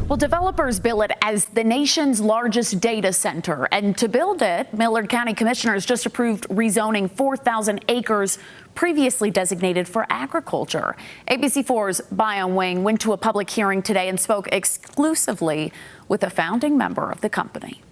Well, developers bill it as the nation's largest data center. And to build it, Millard County Commissioners just approved rezoning 4,000 acres previously designated for agriculture. ABC4's Bayan Wing went to a public hearing today and spoke exclusively with a founding member of the company.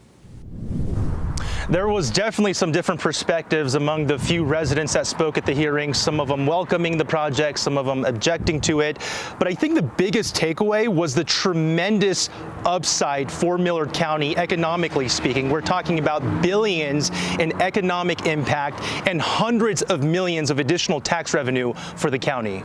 There was definitely some different perspectives among the few residents that spoke at the hearing, some of them welcoming the project, some of them objecting to it. But I think the biggest takeaway was the tremendous upside for Millard County, economically speaking. We're talking about billions in economic impact and hundreds of millions of additional tax revenue for the county.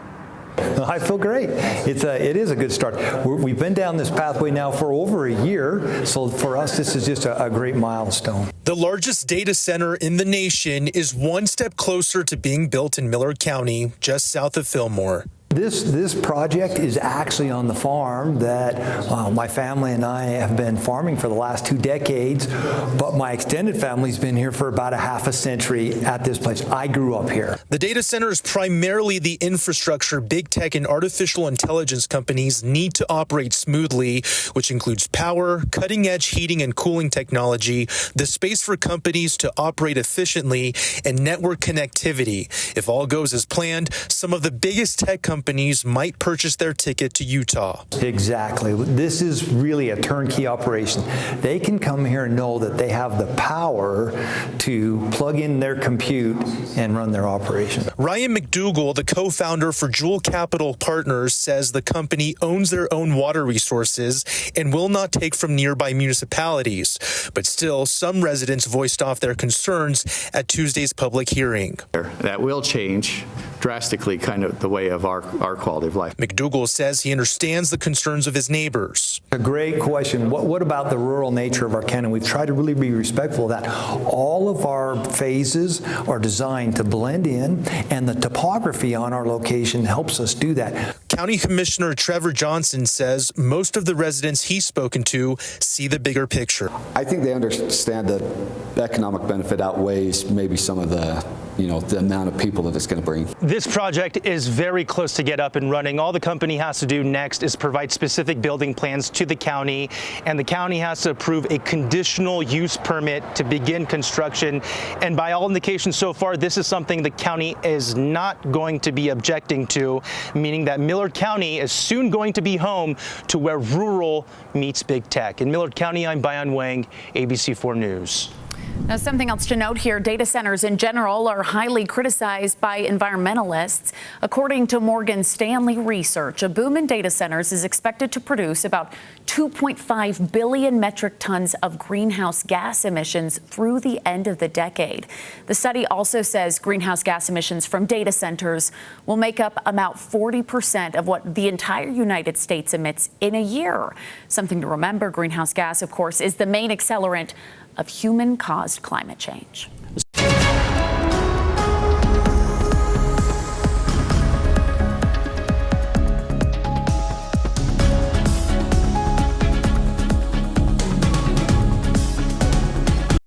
I feel great. It is a good start. We've been down this pathway now for over a year, so for us this is just a great milestone. The largest data center in the nation is one step closer to being built in Millard County, just south of Fillmore. This project is actually on the farm that my family and I have been farming for the last 2 decades, but my extended family's been here for about a half a century at this place. I grew up here. The data center is primarily the infrastructure big tech and artificial intelligence companies need to operate smoothly, which includes power, cutting-edge heating and cooling technology, the space for companies to operate efficiently, and network connectivity. If all goes as planned, some of the biggest tech companies might purchase their ticket to Utah. Exactly. This is really a turnkey operation. They can come here and know that they have the power to plug in their compute and run their operation. Ryan McDougall, the co-founder for Jewel Capital Partners, says the company owns their own water resources and will not take from nearby municipalities. But still, some residents voiced off their concerns at Tuesday's public hearing. That will change drastically kind of the way of our quality of life. McDougall says he understands the concerns of his neighbors. A great question. What about the rural nature of our county? We've tried to really be respectful of that. All of our phases are designed to blend in, and the topography on our location helps us do that. County Commissioner Trevor Johnson says most of the residents he's spoken to see the bigger picture. I think they understand that the economic benefit outweighs maybe some of the amount of people that it's going to bring. This project is very close to get up and running. All the company has to do next is provide specific building plans to the county, and the county has to approve a conditional use permit to begin construction. And by all indications so far, this is something the county is not going to be objecting to, meaning that Millard County is soon going to be home to where rural meets big tech. In Millard County, I'm Bayan Wang, ABC4 News. Now, something else to note here, data centers in general are highly criticized by environmentalists. According to Morgan Stanley research, a boom in data centers is expected to produce about 2.5 billion metric tons of greenhouse gas emissions through the end of the decade. The study also says greenhouse gas emissions from data centers will make up about 40% of what the entire United States emits in a year. Something to remember, greenhouse gas, of course, is the main accelerant of human-caused climate change.